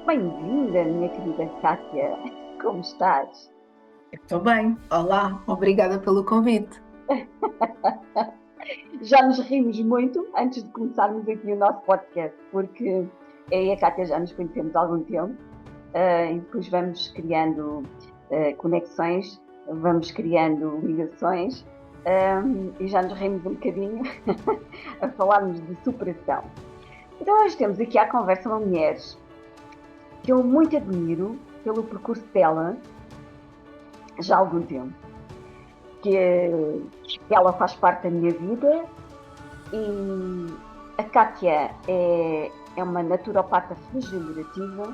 Bem-vinda, minha querida Kátia. Como estás? Estou bem. Olá, obrigada pelo convite. Já nos rimos muito antes de começarmos aqui o nosso podcast, porque eu e a Kátia já nos conhecemos há algum tempo, e depois vamos criando conexões, vamos criando ligações, e já nos rimos um bocadinho a falarmos de superação. Então hoje temos aqui à conversa uma mulher que eu muito admiro pelo percurso dela já há algum tempo, que ela faz parte da minha vida. E a Kátia é uma naturopata regenerativa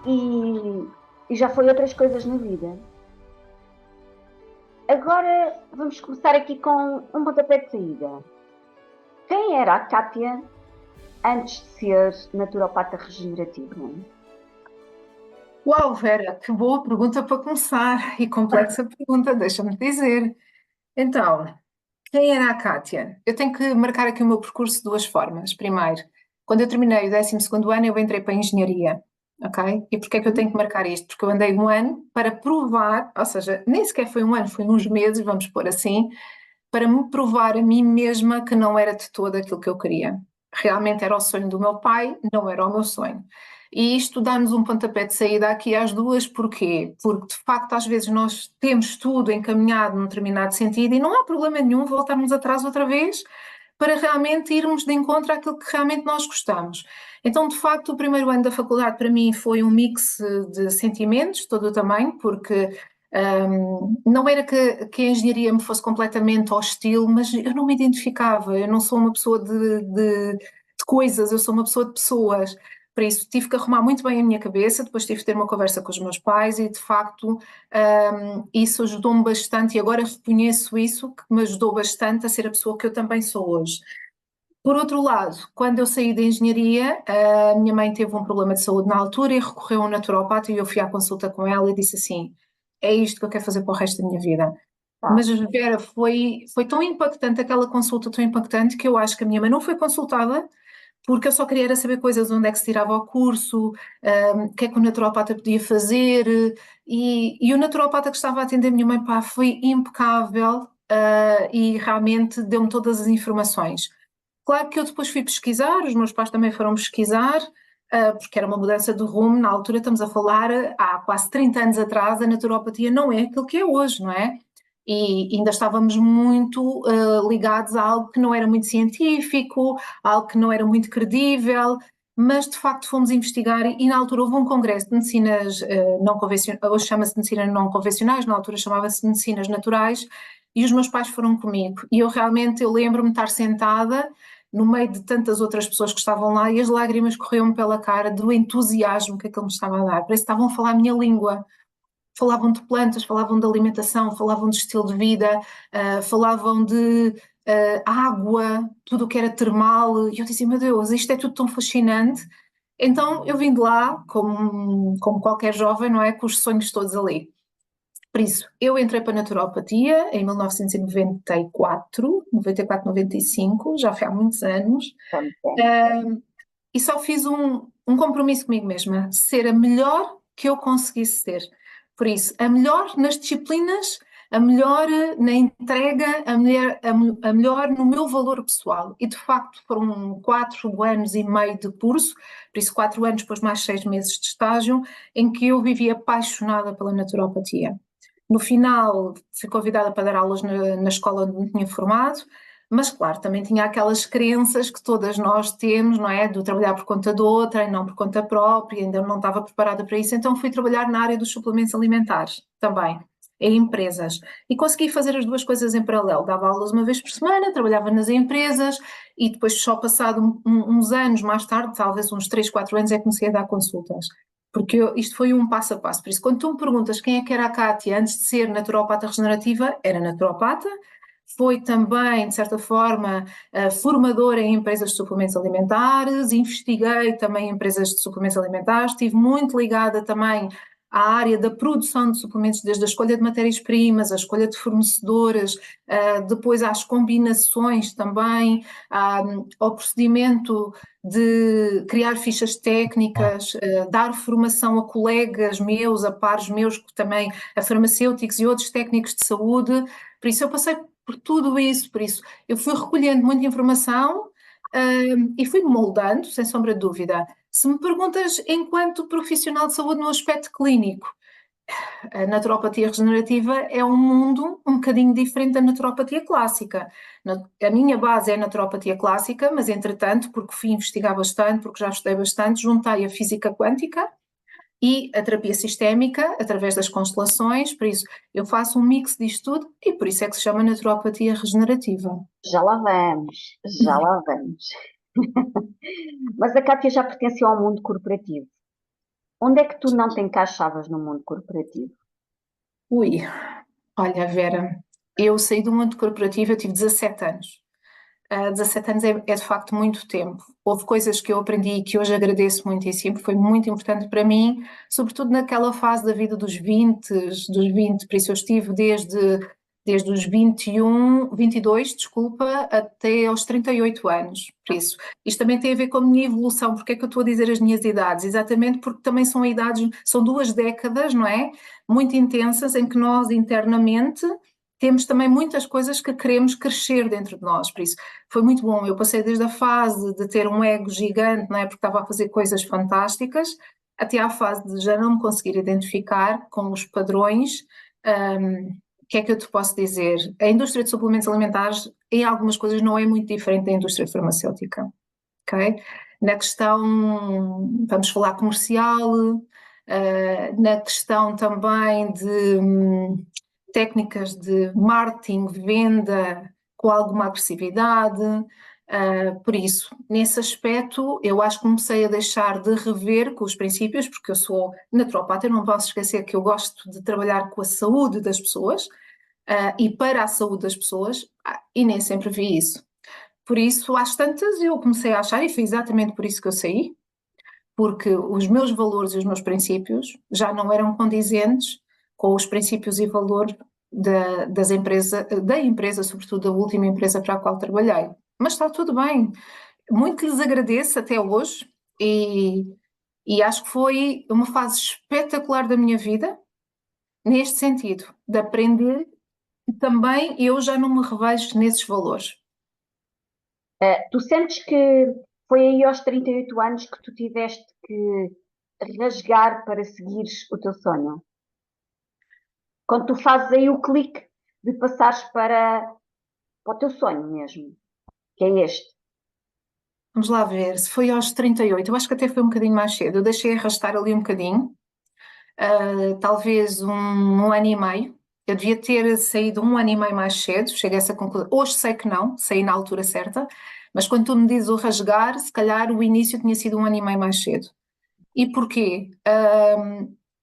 e já foi outras coisas na vida. Agora vamos começar aqui com um pontapé de saída. Quem era a Kátia antes de ser naturopata regenerativa? Uau, Vera, que boa pergunta para começar e complexa pergunta, deixa-me dizer. Então, quem era a Kátia? Eu tenho que marcar aqui o meu percurso de duas formas. Primeiro, quando eu terminei o 12º ano, eu entrei para a engenharia, ok? E porquê é que eu tenho que marcar isto? Porque eu andei um ano para provar, ou seja, nem sequer foi um ano, foi uns meses, vamos pôr assim, para me provar a mim mesma que não era de todo aquilo que eu queria. Realmente era o sonho do meu pai, não era o meu sonho. E isto dá-nos um pontapé de saída aqui às duas, porquê? Porque de facto às vezes nós temos tudo encaminhado num determinado sentido e não há problema nenhum voltarmos atrás outra vez para realmente irmos de encontro àquilo que realmente nós gostamos. Então, de facto, o primeiro ano da faculdade para mim foi um mix de sentimentos, de todo o tamanho, porque não era que a engenharia me fosse completamente hostil, mas eu não me identificava, eu não sou uma pessoa de coisas, eu sou uma pessoa de pessoas. Por isso, tive que arrumar muito bem a minha cabeça, depois tive que ter uma conversa com os meus pais e, de facto, isso ajudou-me bastante e agora reconheço isso, que me ajudou bastante a ser a pessoa que eu também sou hoje. Por outro lado, quando eu saí da engenharia, a minha mãe teve um problema de saúde na altura e recorreu a um naturopata e eu fui à consulta com ela e disse assim, é isto que eu quero fazer para o resto da minha vida. Tá. Mas, Vera, foi tão impactante, aquela consulta tão impactante, que eu acho que a minha mãe não foi consultada, porque eu só queria era saber coisas, onde é que se tirava o curso, o que é que o naturopata podia fazer, e o naturopata que estava a atender a minha mãe, pá, foi impecável, e realmente deu-me todas as informações. Claro que eu depois fui pesquisar, os meus pais também foram pesquisar, porque era uma mudança de rumo. Na altura, estamos a falar, há quase 30 anos atrás, a naturopatia não é aquilo que é hoje, não é? E ainda estávamos muito ligados a algo que não era muito científico, algo que não era muito credível, mas de facto fomos investigar e na altura houve um congresso de medicinas não convencionais, hoje chama-se medicinas não convencionais, na altura chamava-se medicinas naturais, e os meus pais foram comigo. E eu lembro-me de estar sentada no meio de tantas outras pessoas que estavam lá e as lágrimas corriam-me pela cara do entusiasmo que aquilo me estava a dar. Parece que estavam a falar a minha língua. Falavam de plantas, falavam de alimentação, falavam de estilo de vida, falavam de água, tudo o que era termal. E eu dizia, meu Deus, isto é tudo tão fascinante. Então eu vim de lá, como qualquer jovem, não é? Com os sonhos todos ali. Por isso, eu entrei para a naturopatia em 1994, 94, 95, já foi há muitos anos, Vamos ver. e só fiz um compromisso comigo mesma, ser a melhor que eu conseguisse ser. Por isso, a melhor nas disciplinas, a melhor na entrega, a melhor no meu valor pessoal. E de facto foram 4 anos e meio de curso, por isso 4 anos, depois mais 6 meses de estágio, em que eu vivi apaixonada pela naturopatia. No final, fui convidada para dar aulas na escola onde me tinha formado, mas claro, também tinha aquelas crenças que todas nós temos, não é? Do trabalhar por conta de outra e não por conta própria, ainda não estava preparada para isso, então fui trabalhar na área dos suplementos alimentares também, em empresas. E consegui fazer as duas coisas em paralelo. Dava aulas uma vez por semana, trabalhava nas empresas e depois, só passado uns anos mais tarde, talvez uns 3, 4 anos, é que comecei a dar consultas. Porque isto foi um passo a passo. Por isso, quando tu me perguntas quem é que era a Kátia antes de ser naturopata regenerativa, era naturopata, foi também, de certa forma, formadora em empresas de suplementos alimentares, investiguei também empresas de suplementos alimentares, estive muito ligada também à área da produção de suplementos, desde a escolha de matérias-primas, a escolha de fornecedores, depois às combinações também, ao procedimento de criar fichas técnicas, dar formação a colegas meus, a pares meus, também a farmacêuticos e outros técnicos de saúde. Por isso eu passei por tudo isso, por isso eu fui recolhendo muita informação e fui moldando, sem sombra de dúvida. Se me perguntas enquanto profissional de saúde no aspecto clínico, a naturopatia regenerativa é um mundo um bocadinho diferente da naturopatia clássica. A minha base é a naturopatia clássica, mas entretanto, porque fui investigar bastante, porque já estudei bastante, juntei a física quântica e a terapia sistémica através das constelações, por isso eu faço um mix disto tudo e por isso é que se chama naturopatia regenerativa. Já lá vamos, já lá vamos. Mas a Kátia já pertenceu ao mundo corporativo. Onde é que tu não te encaixavas no mundo corporativo? Ui, olha, Vera, eu saí do mundo corporativo, eu tive 17 anos. 17 anos é de facto muito tempo. Houve coisas que eu aprendi e que hoje agradeço muitíssimo, foi muito importante para mim, sobretudo naquela fase da vida dos 20, por isso eu estive desde os 22, desculpa, até aos 38 anos. Por isso, isto também tem a ver com a minha evolução. Porque é que eu estou a dizer as minhas idades? Exatamente porque também são idades, são 2 décadas, não é? Muito intensas, em que nós internamente temos também muitas coisas que queremos crescer dentro de nós, por isso foi muito bom. Eu passei desde a fase de ter um ego gigante, não é? Porque estava a fazer coisas fantásticas, até à fase de já não me conseguir identificar com os padrões. O que é que eu te posso dizer? A indústria de suplementos alimentares, em algumas coisas, não é muito diferente da indústria farmacêutica, ok? Na questão, vamos falar comercial, na questão também de técnicas de marketing, venda com alguma agressividade. Por isso, nesse aspecto, eu acho que comecei a deixar de rever com os princípios, porque eu sou naturopata, eu não posso esquecer que eu gosto de trabalhar com a saúde das pessoas e para a saúde das pessoas, e nem sempre vi isso. Por isso, às tantas, eu comecei a achar, e foi exatamente por isso que eu saí, porque os meus valores e os meus princípios já não eram condizentes com os princípios e valores da empresa, sobretudo da última empresa para a qual trabalhei. Mas está tudo bem. Muito lhes agradeço até hoje e acho que foi uma fase espetacular da minha vida, neste sentido, de aprender, e também eu já não me revejo nesses valores. Tu sentes que foi aí aos 38 anos que tu tiveste que rasgar para seguires o teu sonho? Quando tu fazes aí o clique de passares para o teu sonho mesmo, que é este. Vamos lá ver, se foi aos 38, eu acho que até foi um bocadinho mais cedo, eu deixei arrastar ali um bocadinho, talvez um ano e meio, eu devia ter saído um ano e meio mais cedo, cheguei a essa conclusão, hoje sei que não, saí na altura certa, mas quando tu me dizes o rasgar, se calhar o início tinha sido um ano e meio mais cedo. E porquê?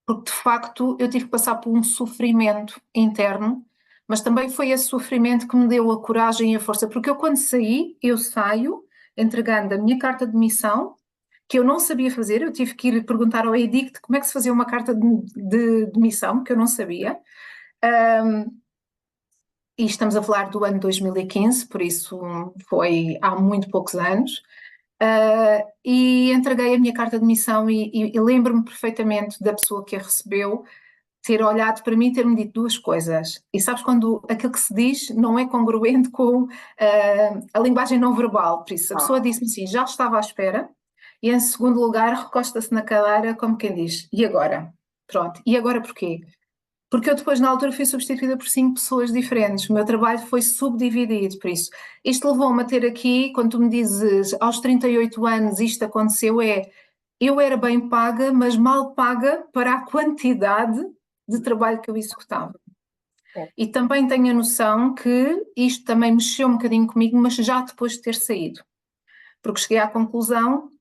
Porque de facto eu tive que passar por um sofrimento interno, mas também foi esse sofrimento que me deu a coragem e a força, porque eu quando saí, eu saio entregando a minha carta de demissão, que eu não sabia fazer, eu tive que ir perguntar ao Edict como é que se fazia uma carta de demissão, que eu não sabia. E estamos a falar do ano 2015, por isso foi há muito poucos anos. E entreguei a minha carta de demissão e lembro-me perfeitamente da pessoa que a recebeu ter olhado para mim e ter-me dito 2 coisas. E sabes quando aquilo que se diz não é congruente com a linguagem não verbal. Por isso, a pessoa disse-me assim, já estava à espera. E em segundo lugar, recosta-se na cadeira como quem diz, e agora? Pronto, e agora porquê? Porque eu depois, na altura, fui substituída por 5 pessoas diferentes. O meu trabalho foi subdividido, por isso. Isto levou-me a ter aqui, quando tu me dizes, aos 38 anos isto aconteceu, eu era bem paga, mas mal paga para a quantidade de trabalho que eu executava. E também tenho a noção que isto também mexeu um bocadinho comigo, mas já depois de ter saído. Porque cheguei à conclusão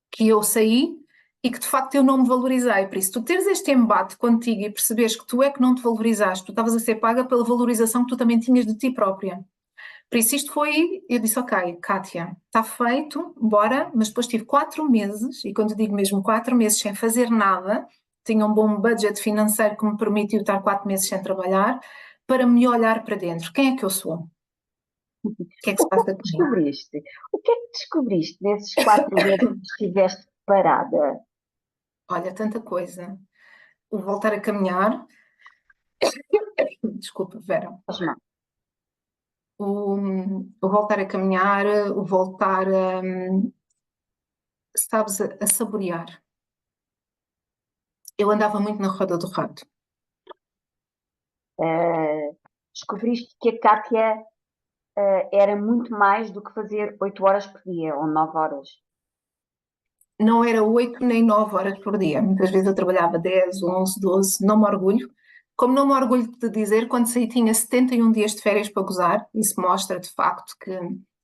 que eu saí e que de facto eu não me valorizei. Por isso, tu teres este embate contigo e perceberes que tu é que não te valorizaste, tu estavas a ser paga pela valorização que tu também tinhas de ti própria. Por isso isto foi, eu disse, ok, Kátia, está feito, bora, mas depois tive 4 meses, e quando digo mesmo 4 meses sem fazer nada, tinha um bom budget financeiro que me permitiu estar 4 meses sem trabalhar, para me olhar para dentro. Quem é que eu sou? O que é que se O que é passa que comigo? descobriste? O que é que descobriste nesses 4 meses que estiveste parada? Olha, tanta coisa. O voltar a caminhar, desculpa, Vera, Faz mal. o voltar a caminhar, o voltar a, sabes, a saborear. Eu andava muito na roda do rato. Eh, descobriste que a Kátia era muito mais do que fazer 8 horas por dia ou 9 horas. Não era 8 nem 9 horas por dia. Muitas vezes eu trabalhava 10, 11, 12. Não me orgulho. Como não me orgulho de dizer, quando saí tinha 71 dias de férias para gozar. Isso mostra, de facto, que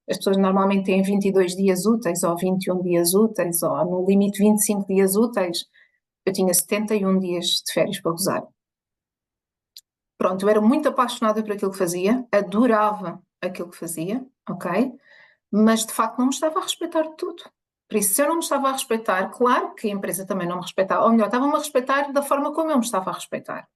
as pessoas normalmente têm 22 dias úteis ou 21 dias úteis ou, no limite, 25 dias úteis. Eu tinha 71 dias de férias para gozar. Pronto, eu era muito apaixonada por aquilo que fazia, adorava aquilo que fazia, ok? Mas de facto não me estava a respeitar de tudo. Por isso, se eu não me estava a respeitar, claro que a empresa também não me respeitava, ou melhor, estava-me a respeitar da forma como eu me estava a respeitar.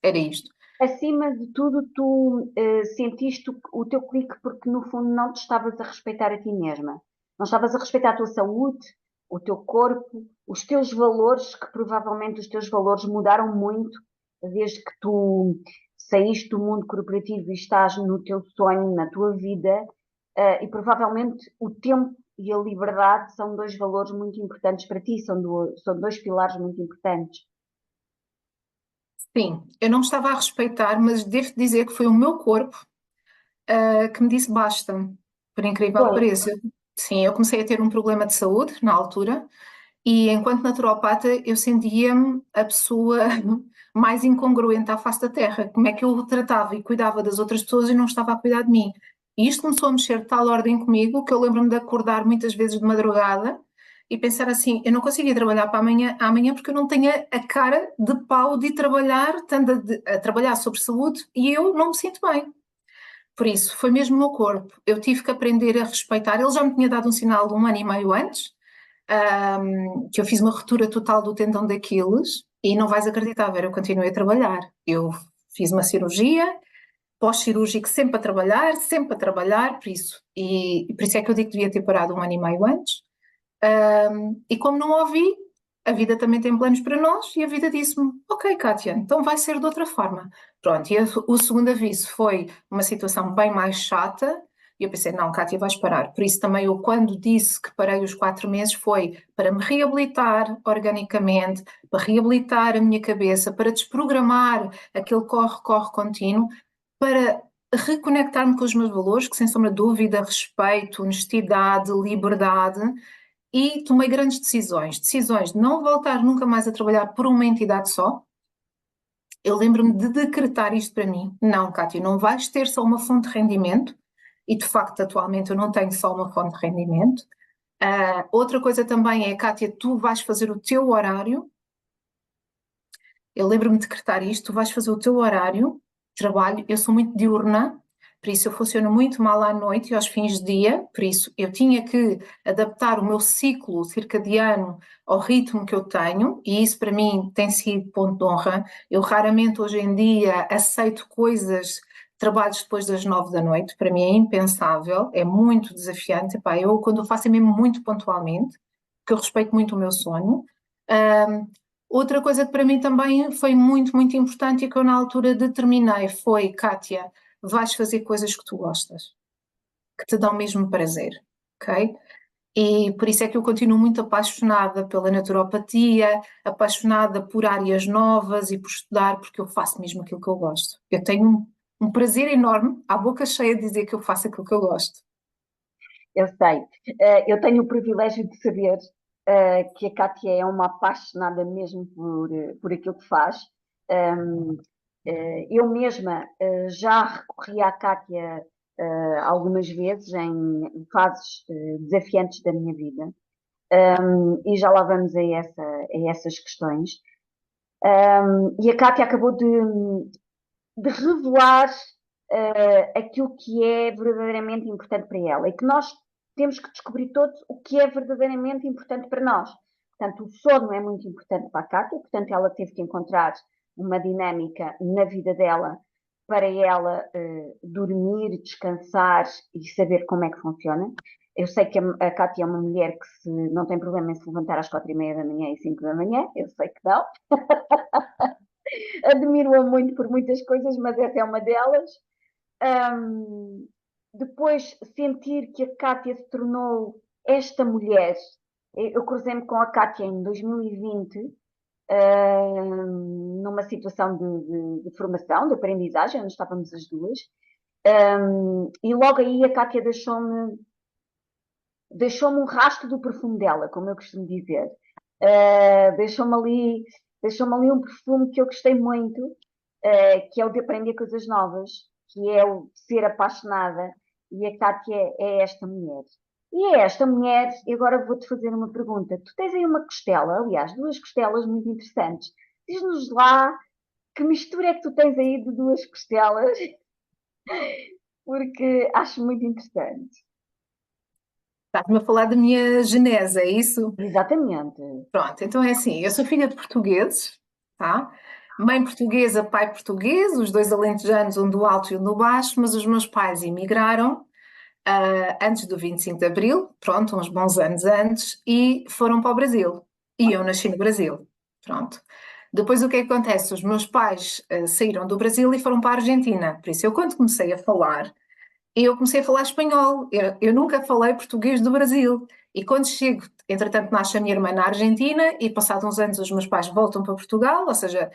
Era isto. Acima de tudo, tu sentiste o teu clique porque, no fundo, não te estavas a respeitar a ti mesma. Não estavas a respeitar a tua saúde, o teu corpo, os teus valores, que provavelmente os teus valores mudaram muito desde que tu saíste do mundo corporativo e estás no teu sonho, na tua vida, e provavelmente o tempo e a liberdade são dois valores muito importantes para ti, são dois pilares muito importantes. Sim, eu não me estava a respeitar, mas devo dizer que foi o meu corpo, que me disse basta, por incrível que Foi. pareça. Sim, eu comecei a ter um problema de saúde na altura e enquanto naturopata eu sentia-me a pessoa mais incongruente à face da Terra. Como é que eu tratava e cuidava das outras pessoas e não estava a cuidar de mim? E isto começou a mexer de tal ordem comigo que eu lembro-me de acordar muitas vezes de madrugada e pensar assim, eu não consigo ir trabalhar para amanhã porque eu não tenho a cara de pau de ir trabalhar, estando a trabalhar sobre saúde e eu não me sinto bem. Por isso, foi mesmo o meu corpo. Eu tive que aprender a respeitar. Ele já me tinha dado um sinal de 1 ano e meio antes, que eu fiz uma ruptura total do tendão de Aquiles e não vais acreditar, Vera, eu continuei a trabalhar. Eu fiz uma cirurgia, pós-cirúrgico sempre a trabalhar, por isso. E por isso é que eu digo que devia ter parado 1 ano e meio antes. E como não ouvi, a vida também tem planos para nós e a vida disse-me, ok, Kátia, então vai ser de outra forma. Pronto, e o segundo aviso foi uma situação bem mais chata e eu pensei, não, Kátia, vais parar. Por isso também eu, quando disse que parei os 4 meses, foi para me reabilitar organicamente, para reabilitar a minha cabeça, para desprogramar aquele corre-corre contínuo, para reconectar-me com os meus valores, que sem sombra de dúvida, respeito, honestidade, liberdade, e tomei grandes decisões. Decisões de não voltar nunca mais a trabalhar por uma entidade só. Eu lembro-me de decretar isto para mim. Não, Cátia, não vais ter só uma fonte de rendimento. E, de facto, atualmente eu não tenho só uma fonte de rendimento. Outra coisa também é, Cátia, tu vais fazer o teu horário. Eu lembro-me de decretar isto, tu vais fazer o teu horário de trabalho. Eu sou muito diurna, por isso eu funciono muito mal à noite e aos fins de dia, por isso eu tinha que adaptar o meu ciclo circadiano ao ritmo que eu tenho, e isso para mim tem sido ponto de honra. Eu raramente hoje em dia aceito coisas, trabalhos depois das 9 da noite, para mim é impensável, é muito desafiante. Epá, eu quando eu faço é mesmo muito pontualmente, porque eu respeito muito o meu sono. Outra coisa que para mim também foi muito, muito importante e que eu na altura determinei foi, Kátia, vais fazer coisas que tu gostas, que te dão mesmo prazer, ok? E por isso é que eu continuo muito apaixonada pela naturopatia, apaixonada por áreas novas e por estudar, porque eu faço mesmo aquilo que eu gosto. Eu tenho um prazer enorme, à boca cheia de dizer que eu faço aquilo que eu gosto. Eu sei. Eu tenho o privilégio de saber que a Kátia é uma apaixonada mesmo por aquilo que faz. Um, eu mesma já recorri à Kátia algumas vezes em fases desafiantes da minha vida. E já lá vamos a essas questões. E a Kátia acabou de revelar aquilo que é verdadeiramente importante para ela e que nós temos que descobrir todos o que é verdadeiramente importante para nós. Portanto, o sono é muito importante para a Cátia, portanto, ela teve que encontrar uma dinâmica na vida dela para ela dormir, descansar e saber como é que funciona. Eu sei que a Cátia é uma mulher que não tem problema em se levantar às 4:30 da manhã e 5 da manhã, eu sei que não. Admiro-a muito por muitas coisas, mas essa é uma delas. Depois, sentir que a Cátia se tornou esta mulher. Eu cruzei-me com a Cátia em 2020, numa situação de formação, de aprendizagem, onde estávamos as duas. E logo aí a Cátia deixou-me um rastro do perfume dela, como eu costumo dizer. Deixou-me ali um perfume que eu gostei muito, que é o de aprender coisas novas, que é o de ser apaixonada, e a Cátia é esta mulher. E é esta mulher, e agora vou-te fazer uma pergunta. Tu tens aí uma costela, aliás, duas costelas muito interessantes. Diz-nos lá que mistura é que tu tens aí de duas costelas, porque acho muito interessante. Estás-me a falar da minha genese, é isso? Exatamente. Pronto, então é assim, eu sou filha de portugueses, tá? Mãe portuguesa, pai português, os dois alentejanos, um do alto e um do baixo, mas os meus pais emigraram antes do 25 de Abril, pronto, uns bons anos antes, e foram para o Brasil. E eu nasci no Brasil, pronto. Depois o que é que acontece? Os meus pais saíram do Brasil e foram para a Argentina. Por isso, eu quando comecei a falar, eu comecei a falar espanhol. Eu nunca falei português do Brasil. E quando chego, entretanto, nasce a minha irmã na Argentina e, passados uns anos, os meus pais voltam para Portugal, ou seja,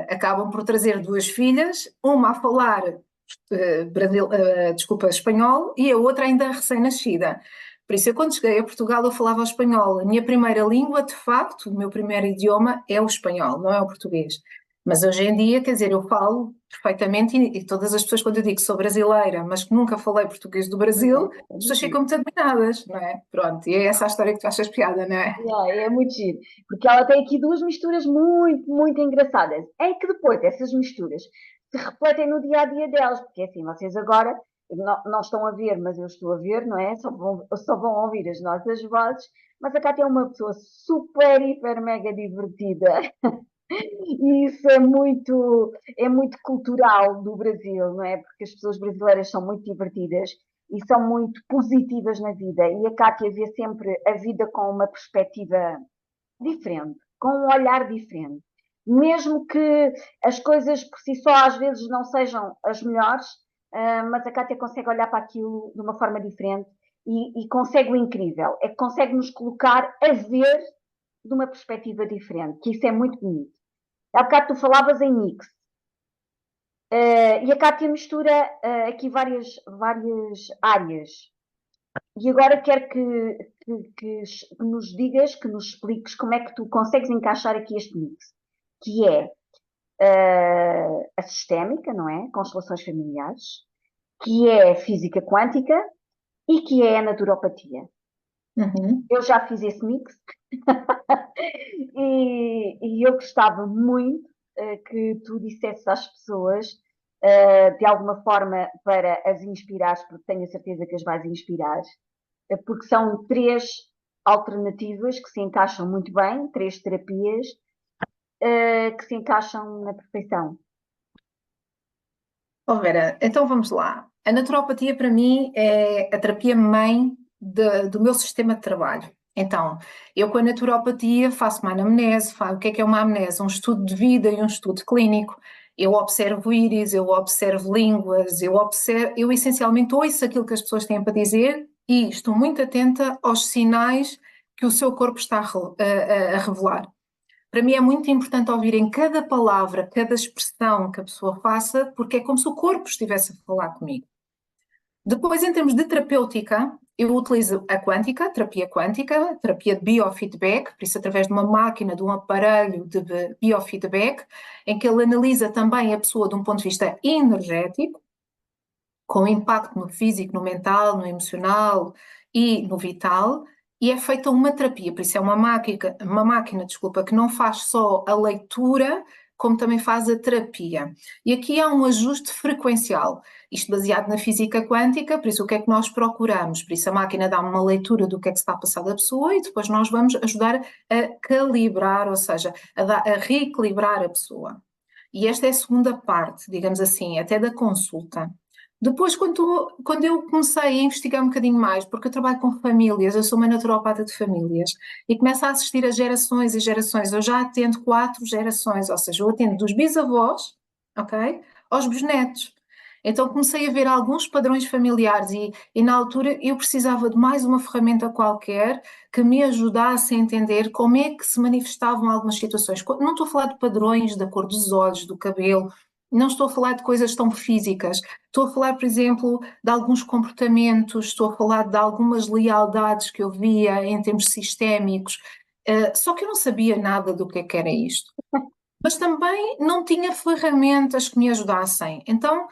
acabam por trazer duas filhas, uma a falar espanhol e a outra ainda recém-nascida. Por isso, eu quando cheguei a Portugal, eu falava espanhol. A minha primeira língua, de facto, o meu primeiro idioma é o espanhol, não é o português. Mas hoje em dia, quer dizer, eu falo perfeitamente e todas as pessoas, quando eu digo que sou brasileira, mas que nunca falei português do Brasil, É as muito pessoas giro. ficam muito admiradas, não é? Pronto, e é essa a história que tu achas piada, não é? É muito giro. Porque ela tem aqui duas misturas muito, muito engraçadas. É que depois essas misturas se refletem no dia a dia delas. Porque assim, vocês agora não estão a ver, mas eu estou a ver, não é? Só vão ouvir as nossas vozes. Mas a Cátia é uma pessoa super, hiper, mega divertida. E isso é muito cultural do Brasil, não é? Porque as pessoas brasileiras são muito divertidas e são muito positivas na vida. E a Cátia vê sempre a vida com uma perspectiva diferente, com um olhar diferente. Mesmo que as coisas por si só às vezes não sejam as melhores, mas a Cátia consegue olhar para aquilo de uma forma diferente e consegue o incrível, é que consegue nos colocar a ver de uma perspectiva diferente, que isso é muito bonito. Há bocado tu falavas em mix. E a Cátia mistura aqui várias áreas. E agora quero que nos digas, que nos expliques como é que tu consegues encaixar aqui este mix, que é a sistémica, não é? Constelações familiares, que é a física quântica e que é a naturopatia. Uhum. Eu já fiz esse mix e eu gostava muito que tu dissesses às pessoas, de alguma forma, para as inspirares, porque tenho a certeza que as vais inspirar, porque são três alternativas que se encaixam muito bem, três terapias que se encaixam na perfeição. Oh, Vera, então vamos lá. A naturopatia para mim é a terapia mãe do meu sistema de trabalho. Então, eu com a naturopatia faço uma anamnese, o que é uma anamnese? Um estudo de vida e um estudo clínico. Eu observo íris, eu observo línguas, eu essencialmente ouço aquilo que as pessoas têm para dizer e estou muito atenta aos sinais que o seu corpo está a revelar. Para mim é muito importante ouvir em cada palavra, cada expressão que a pessoa faça, porque é como se o corpo estivesse a falar comigo. Depois, em termos de terapêutica, eu utilizo a quântica, terapia de biofeedback, por isso através de uma máquina, de um aparelho de biofeedback, em que ele analisa também a pessoa de um ponto de vista energético, com impacto no físico, no mental, no emocional e no vital, e é feita uma terapia, por isso é uma máquina, desculpa, que não faz só a leitura, como também faz a terapia. E aqui há um ajuste frequencial, isto baseado na física quântica, por isso o que é que nós procuramos? Por isso a máquina dá uma leitura do que é que se está a passar da pessoa e depois nós vamos ajudar a calibrar, ou seja, a reequilibrar a pessoa. E esta é a segunda parte, digamos assim, até da consulta. Depois, quando eu comecei a investigar um bocadinho mais, porque eu trabalho com famílias, eu sou uma naturopata de famílias, e começo a assistir a gerações e gerações, eu já atendo 4 gerações, ou seja, eu atendo dos bisavós, ok, aos bisnetos. Então comecei a ver alguns padrões familiares e na altura eu precisava de mais uma ferramenta qualquer que me ajudasse a entender como é que se manifestavam algumas situações. Não estou a falar de padrões da cor dos olhos, do cabelo, não estou a falar de coisas tão físicas. Estou a falar, por exemplo, de alguns comportamentos, estou a falar de algumas lealdades que eu via em termos sistémicos, só que eu não sabia nada do que era isto. Mas também não tinha ferramentas que me ajudassem. Então,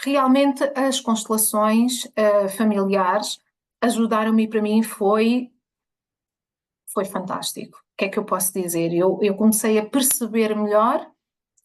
realmente, as constelações familiares ajudaram-me e para mim foi fantástico. O que é que eu posso dizer? Eu comecei a perceber melhor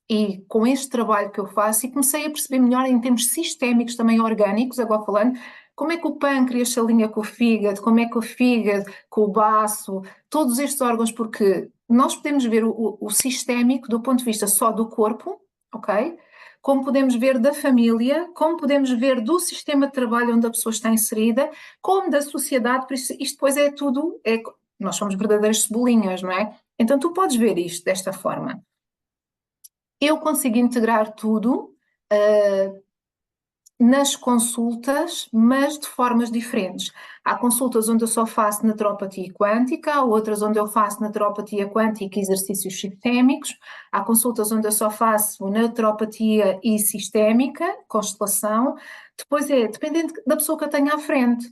e com este trabalho que eu faço e comecei a perceber melhor em termos sistémicos, também orgânicos, agora falando, como é que o pâncreas se alinha com o fígado, como é que o fígado, com o baço, todos estes órgãos, porque nós podemos ver o sistémico do ponto de vista só do corpo, ok? Como podemos ver da família, como podemos ver do sistema de trabalho onde a pessoa está inserida, como da sociedade, por isso isto depois é tudo, nós somos verdadeiras cebolinhas, não é? Então tu podes ver isto desta forma. Eu consigo integrar tudo nas consultas, mas de formas diferentes. Há consultas onde eu só faço naturopatia quântica, há outras onde eu faço naturopatia quântica e exercícios sistémicos, há consultas onde eu só faço naturopatia e sistémica, constelação, depois dependendo da pessoa que eu tenho à frente.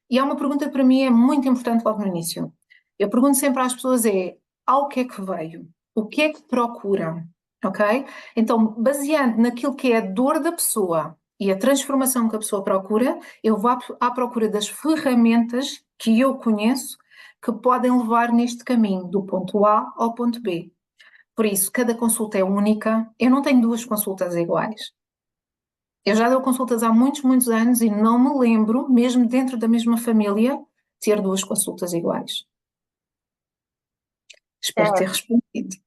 E há uma pergunta que para mim é muito importante logo no início. Eu pergunto sempre às pessoas ao que é que veio? O que é que procuram? Ok? Então, baseando naquilo que é a dor da pessoa e a transformação que a pessoa procura, eu vou à procura das ferramentas que eu conheço que podem levar neste caminho, do ponto A ao ponto B. Por isso, cada consulta é única. Eu não tenho 2 consultas iguais. Eu já dou consultas há muitos, muitos anos e não me lembro, mesmo dentro da mesma família, ter 2 consultas iguais. Espero ter respondido.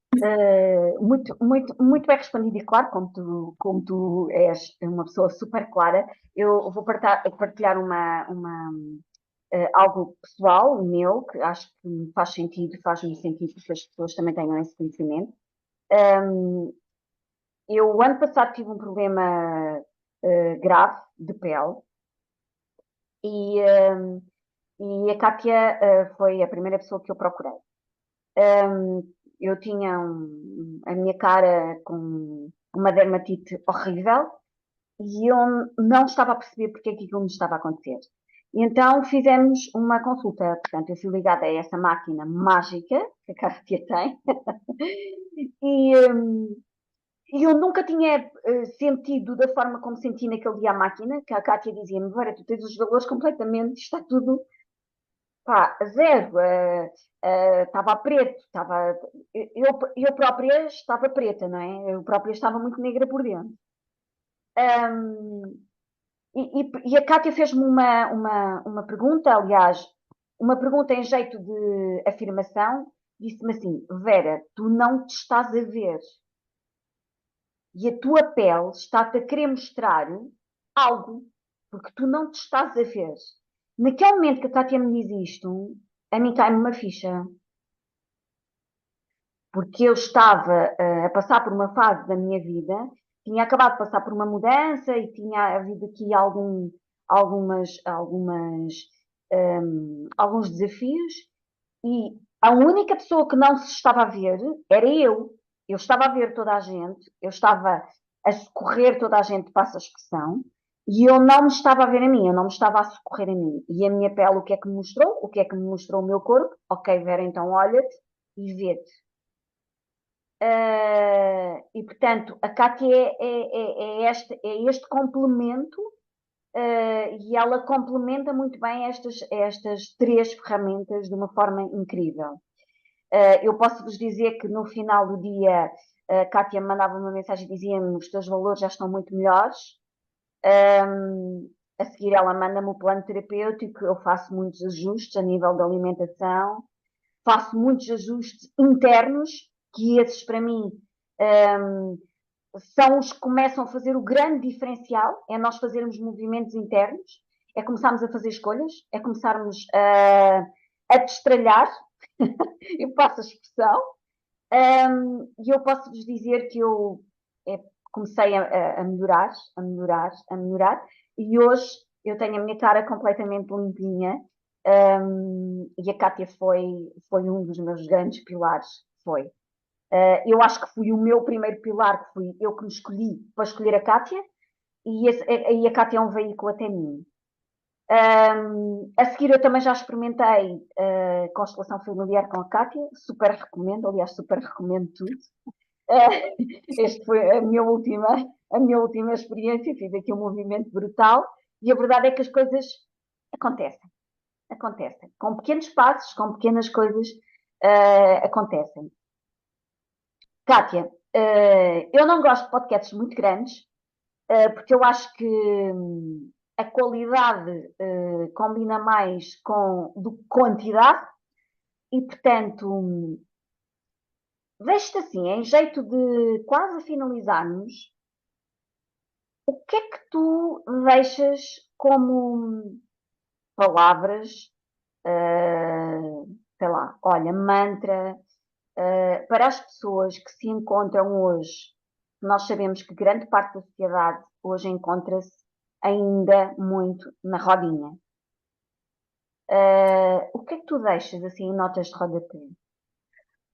Muito, muito, muito bem respondido e claro, como tu és uma pessoa super clara, eu vou partilhar algo pessoal, meu, que acho que me faz-me sentido que as pessoas também tenham esse conhecimento. Eu, ano passado, tive um problema grave de pele e, e a Kátia foi a primeira pessoa que eu procurei. Eu tinha a minha cara com uma dermatite horrível e eu não estava a perceber porque é que aquilo me estava a acontecer. E então fizemos uma consulta, portanto, eu fui ligada a essa máquina mágica que a Kátia tem e eu nunca tinha sentido da forma como senti naquele dia a máquina, que a Kátia dizia-me, Vera, tu tens os valores completamente, está tudo pá, zero, estava a preto, eu própria estava preta, não é? Eu própria estava muito negra por dentro. Um, e a Kátia fez-me uma pergunta, aliás, uma pergunta em jeito de afirmação, disse-me assim, Vera, tu não te estás a ver e a tua pele está-te a querer mostrar algo, porque tu não te estás a ver. Naquele momento que a Kátia me diz isto, a mim cai-me uma ficha. Porque eu estava a passar por uma fase da minha vida, tinha acabado de passar por uma mudança e tinha havido aqui alguns desafios, e a única pessoa que não se estava a ver era eu. Eu estava a ver toda a gente, eu estava a socorrer toda a gente, passa a expressão, e eu não me estava a ver a mim, eu não me estava a socorrer a mim. E a minha pele, o que é que me mostrou? O que é que me mostrou o meu corpo? Ok, Vera, então olha-te e vê-te. E portanto, a Cátia é este complemento, e ela complementa muito bem estas 3 ferramentas de uma forma incrível. Eu posso vos dizer que no final do dia A Kátia mandava uma mensagem e dizia-me: os teus valores já estão muito melhores. A seguir, ela manda-me o plano terapêutico. Eu faço muitos ajustes a nível da alimentação, faço muitos ajustes internos, que esses para mim são os que começam a fazer o grande diferencial. É nós fazermos movimentos internos, é começarmos a fazer escolhas, é começarmos a destralhar, eu passo a expressão. E eu posso vos dizer que eu comecei a melhorar, a melhorar, a melhorar, e hoje eu tenho a minha cara completamente limpinha, e a Kátia foi um dos meus grandes pilares, foi. Eu acho que fui o meu primeiro pilar, que fui eu que me escolhi para escolher a Kátia, e a Kátia é um veículo até mim. A seguir eu também já experimentei constelação familiar com a Kátia, super recomendo, aliás, super recomendo tudo. Esta foi a minha última experiência, fiz aqui um movimento brutal, e a verdade é que as coisas acontecem, acontecem. Com pequenos passos, com pequenas coisas, acontecem. Kátia, eu não gosto de podcasts muito grandes, porque eu acho que a qualidade combina mais do que quantidade, e portanto, deixo-te assim, em jeito de quase finalizarmos, o que é que tu deixas como palavras, sei lá, olha, mantra, para as pessoas que se encontram hoje? Nós sabemos que grande parte da sociedade hoje encontra-se ainda muito na rodinha. O que é que tu deixas assim em notas de rodapé?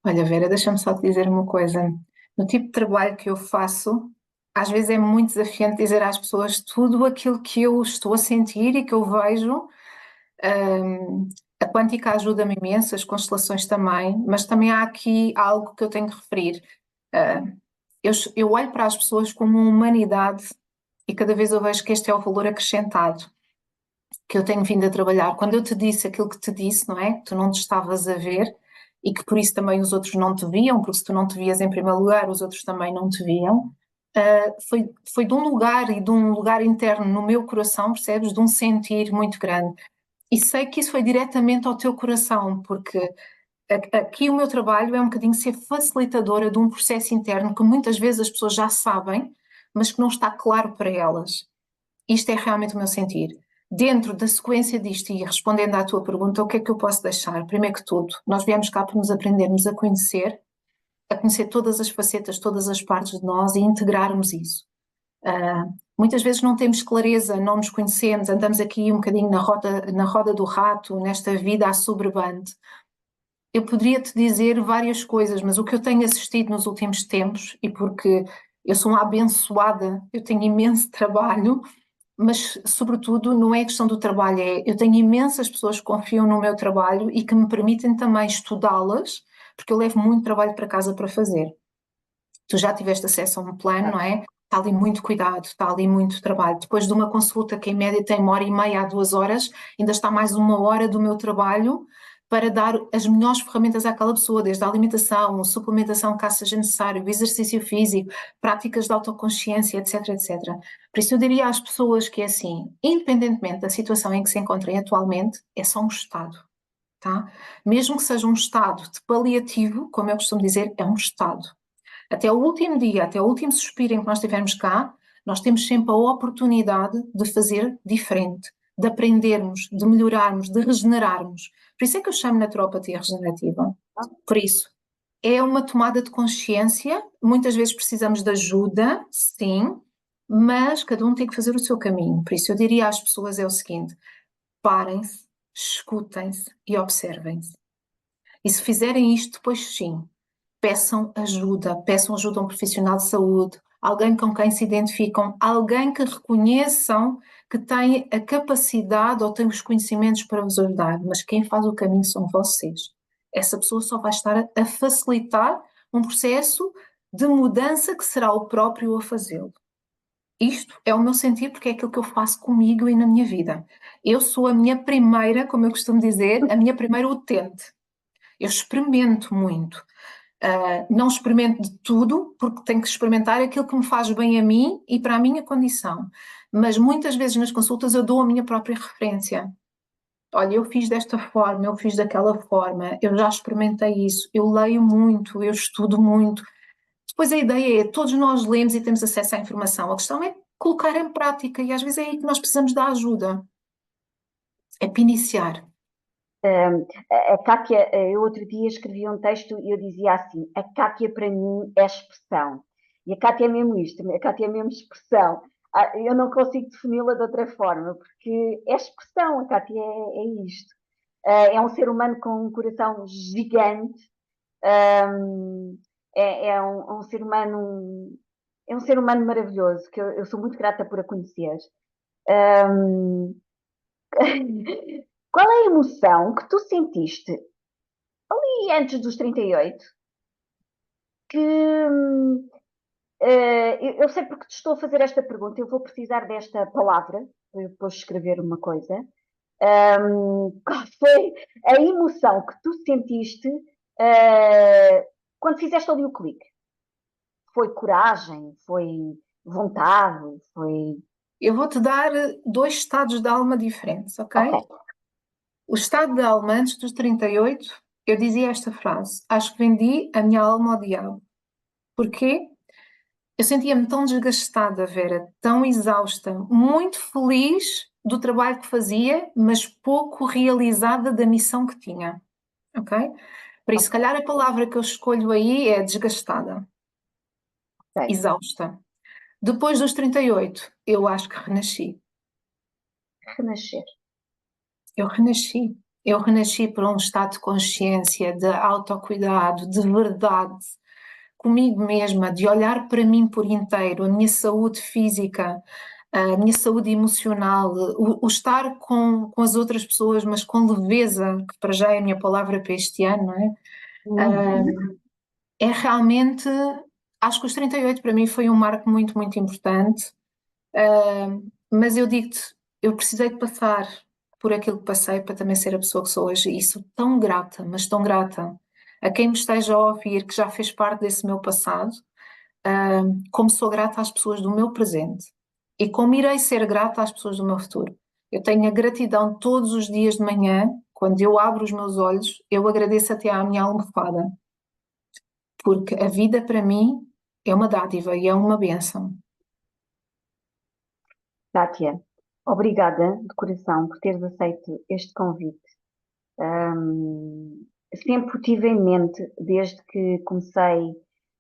Olha, Vera, deixa-me só te dizer uma coisa. No tipo de trabalho que eu faço, às vezes é muito desafiante dizer às pessoas tudo aquilo que eu estou a sentir e que eu vejo. A quântica ajuda-me imenso, as constelações também, mas também há aqui algo que eu tenho que referir. Eu olho para as pessoas como uma humanidade e cada vez eu vejo que este é o valor acrescentado que eu tenho vindo a trabalhar. Quando eu te disse aquilo que te disse, não é? Que tu não te estavas a ver e que por isso também os outros não te viam, porque se tu não te vias em primeiro lugar, os outros também não te viam. Foi de um lugar e de um lugar interno no meu coração, percebes? De um sentir muito grande. E sei que isso foi diretamente ao teu coração, porque aqui o meu trabalho é um bocadinho ser facilitadora de um processo interno que muitas vezes as pessoas já sabem, mas que não está claro para elas. Isto é realmente o meu sentir. Dentro da sequência disto e respondendo à tua pergunta, o que é que eu posso deixar? Primeiro que tudo, nós viemos cá para nos aprendermos a conhecer todas as facetas, todas as partes de nós e integrarmos isso. Muitas vezes não temos clareza, não nos conhecemos, andamos aqui um bocadinho na roda do rato, nesta vida assoberbante. Eu poderia te dizer várias coisas, mas o que eu tenho assistido nos últimos tempos, e porque eu sou uma abençoada, eu tenho imenso trabalho, mas sobretudo não é questão do trabalho, eu tenho imensas pessoas que confiam no meu trabalho e que me permitem também estudá-las, porque eu levo muito trabalho para casa para fazer. Tu já tiveste acesso a um plano, não é? Está ali muito cuidado, está ali muito trabalho. Depois de uma consulta que em média tem 1h30 a 2 horas, ainda está mais 1 hora do meu trabalho para dar as melhores ferramentas àquela pessoa, desde a alimentação, suplementação caso seja necessário, o exercício físico, práticas de autoconsciência, etc, etc. Por isso eu diria às pessoas que é assim, independentemente da situação em que se encontrem atualmente, é só um estado, tá? Mesmo que seja um estado de paliativo, como eu costumo dizer, é um estado. Até o último dia, até o último suspiro em que nós estivermos cá, nós temos sempre a oportunidade de fazer diferente, de aprendermos, de melhorarmos, de regenerarmos. Por isso é que eu chamo naturopatia regenerativa. Por isso, é uma tomada de consciência, muitas vezes precisamos de ajuda, sim, mas cada um tem que fazer o seu caminho. Por isso eu diria às pessoas é o seguinte, parem-se, escutem-se e observem-se. E se fizerem isto, depois sim, peçam ajuda a um profissional de saúde, alguém com quem se identificam, alguém que reconheçam que tem a capacidade ou tem os conhecimentos para vos ajudar, mas quem faz o caminho são vocês. Essa pessoa só vai estar a facilitar um processo de mudança que será o próprio a fazê-lo. Isto é o meu sentir porque é aquilo que eu faço comigo e na minha vida. Eu sou a minha primeira, como eu costumo dizer, a minha primeira utente. Eu experimento muito. Não experimento de tudo, porque tenho que experimentar aquilo que me faz bem a mim e para a minha condição. Mas muitas vezes nas consultas eu dou a minha própria referência. Olha, eu fiz desta forma, eu fiz daquela forma, eu já experimentei isso, eu leio muito, eu estudo muito. Depois a ideia é, todos nós lemos e temos acesso à informação. A questão é colocar em prática e às vezes é aí que nós precisamos da ajuda. É para iniciar. A Kátia, eu outro dia escrevi um texto e eu dizia assim: a Kátia para mim é expressão. E a Kátia é mesmo isto, a Kátia é mesmo expressão. Eu não consigo defini-la de outra forma, porque é expressão, a Kátia é isto. É um ser humano com um coração gigante, é um ser humano, é um ser humano maravilhoso, que eu sou muito grata por a conhecer. Um, Qual é a emoção que tu sentiste ali antes dos 38? Que eu sei porque te estou a fazer esta pergunta, eu vou precisar desta palavra para eu depois escrever uma coisa. Qual foi a emoção que tu sentiste quando fizeste ali o clique? Foi coragem? Foi vontade? Foi. Eu vou-te dar 2 estados de alma diferentes, ok? Ok. O estado de alma antes dos 38, eu dizia esta frase: acho que vendi a minha alma ao diabo. Porquê? Eu sentia-me tão desgastada, Vera, tão exausta, muito feliz do trabalho que fazia, mas pouco realizada da missão que tinha, ok? Por isso, se Ok. calhar a palavra que eu escolho aí é desgastada, Ok. exausta. Depois dos 38, eu acho que renasci. Renascer. Eu renasci. Eu renasci para um estado de consciência, de autocuidado, de verdade comigo mesma, de olhar para mim por inteiro, a minha saúde física, a minha saúde emocional, o estar com as outras pessoas, mas com leveza, que para já é a minha palavra para este ano, não é? Uhum. É realmente, acho que os 38 para mim foi um marco muito, muito importante. Mas eu digo-te, eu precisei de passar por aquilo que passei para também ser a pessoa que sou hoje. E sou tão grata, mas tão grata a quem me esteja a ouvir, que já fez parte desse meu passado, como sou grata às pessoas do meu presente e como irei ser grata às pessoas do meu futuro. Eu tenho a gratidão todos os dias de manhã, quando eu abro os meus olhos, eu agradeço até à minha almofada, porque a vida para mim é uma dádiva e é uma bênção. Kátia, obrigada de coração por teres aceito este convite. Sempre o tive em mente desde que comecei,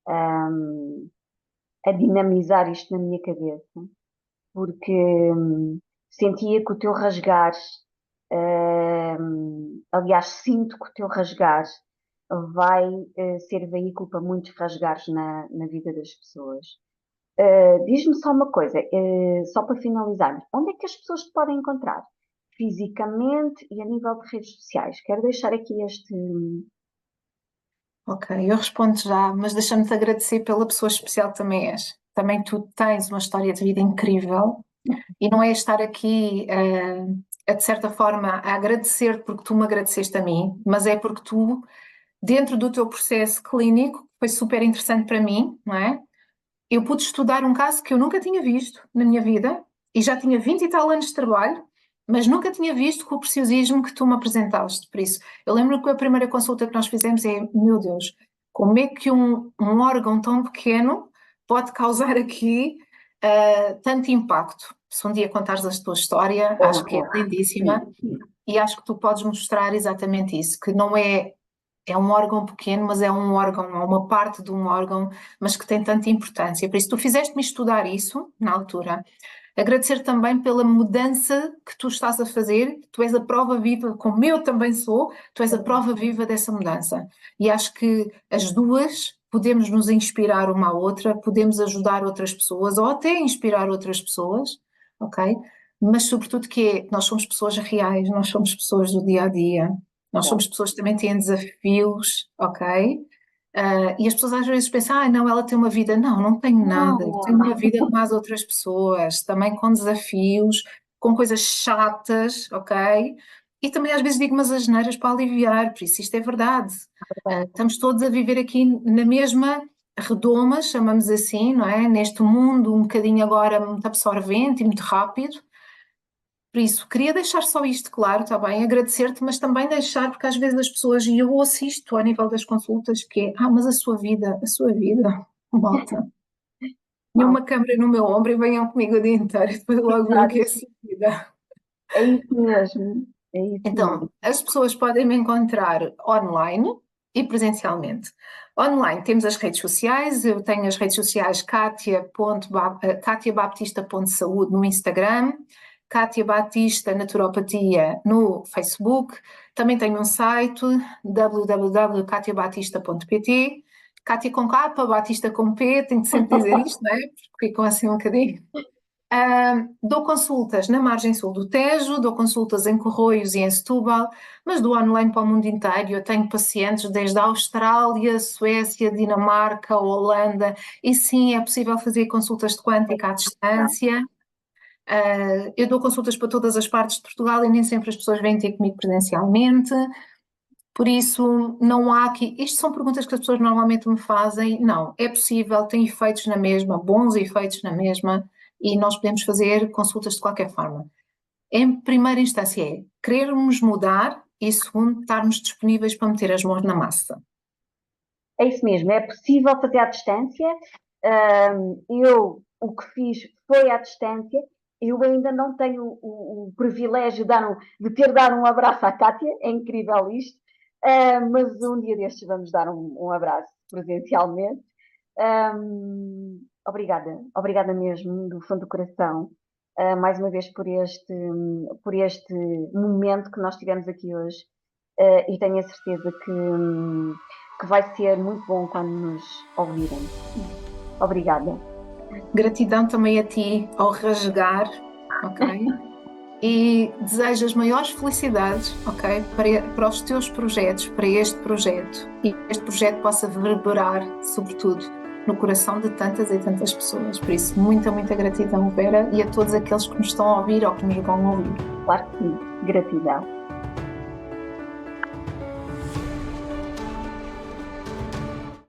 um, a dinamizar isto na minha cabeça, porque sentia que o teu rasgar, aliás, sinto que o teu rasgar vai ser veículo para muitos rasgares na vida das pessoas. Diz-me só uma coisa, só para finalizar, onde é que as pessoas te podem encontrar? Fisicamente e a nível de redes sociais. Quero deixar aqui este. Ok, eu respondo já, mas deixa-me-te agradecer pela pessoa especial que também és. Também tu tens uma história de vida incrível e não é estar aqui de certa forma, a agradecer porque tu me agradeceste a mim, mas é porque tu, dentro do teu processo clínico, foi super interessante para mim, não é? Eu pude estudar um caso que eu nunca tinha visto na minha vida e já tinha 20 e tal anos de trabalho, mas nunca tinha visto com o preciosismo que tu me apresentaste. Por isso, eu lembro que a primeira consulta que nós fizemos é, meu Deus, como é que um órgão tão pequeno pode causar aqui tanto impacto? Se um dia contares a tua história, acho que é lindíssima e acho que tu podes mostrar exatamente isso, que não é é um órgão pequeno, mas é um órgão, é uma parte de um órgão, mas que tem tanta importância. Por isso, tu fizeste-me estudar isso na altura. Agradecer também pela mudança que tu estás a fazer. Tu és a prova viva, como eu também sou, tu és a prova viva dessa mudança. E acho que as duas podemos nos inspirar uma à outra, podemos ajudar outras pessoas ou até inspirar outras pessoas, ok? Mas, sobretudo, que é, nós somos pessoas reais, nós somos pessoas do dia a dia. Nós somos pessoas que também têm desafios, ok? E as pessoas às vezes pensam, ah, não, ela tem uma vida. Não, não tenho nada. Eu tenho uma vida como as outras pessoas, também com desafios, com coisas chatas, ok? E também às vezes digo umas asneiras para aliviar, por isso isto é verdade. Estamos todos a viver aqui na mesma redoma, chamamos assim, não é? Neste mundo um bocadinho agora muito absorvente e muito rápido. Por isso, queria deixar só isto claro, está bem? Agradecer-te, mas também deixar, porque às vezes as pessoas, e eu ouço isto a nível das consultas, que é, mas a sua vida, malta. Tenho uma câmera no meu ombro e venham comigo o dia inteiro e depois logo ver o que é a sua vida. É isso mesmo. É isso Então, mesmo. as pessoas podem me encontrar online e presencialmente. Online temos as redes sociais, eu tenho as redes sociais katiabaptista.saúde no Instagram, Kátia Batista Naturopatia no Facebook, também tenho um site www.katiabatista.pt, Kátia com K, Batista com P, tenho que sempre dizer isto, não é? Porque ficam assim um bocadinho. Dou consultas na margem sul do Tejo, dou consultas em Corroios e em Setúbal, mas dou online para o mundo inteiro. Eu tenho pacientes desde a Austrália, Suécia, Dinamarca, Holanda, e sim, é possível fazer consultas de quântica à distância. Eu dou consultas para todas as partes de Portugal e nem sempre as pessoas vêm ter comigo presencialmente. Por isso, não há aqui. Isto são perguntas que as pessoas normalmente me fazem. Não, é possível, tem efeitos na mesma, bons efeitos na mesma, e nós podemos fazer consultas de qualquer forma. Em primeira instância, é querermos mudar, e segundo, estarmos disponíveis para meter as mãos na massa. É isso mesmo, é possível fazer à distância. Eu o que fiz foi à distância. Eu ainda não tenho o privilégio de ter dado um abraço à Kátia, é incrível isto, mas um dia destes vamos dar um abraço presencialmente. Obrigada mesmo, do fundo do coração, mais uma vez por este momento que nós tivemos aqui hoje, e tenho a certeza que vai ser muito bom quando nos ouvirem. Obrigada. Gratidão também a ti ao rasgar, ok? E desejo as maiores felicidades, ok? Para os teus projetos, para este projeto. E este projeto possa reverberar, sobretudo, no coração de tantas e tantas pessoas. Por isso, muita gratidão, Vera, e a todos aqueles que nos estão a ouvir ou que nos vão ouvir. Claro que sim. Gratidão.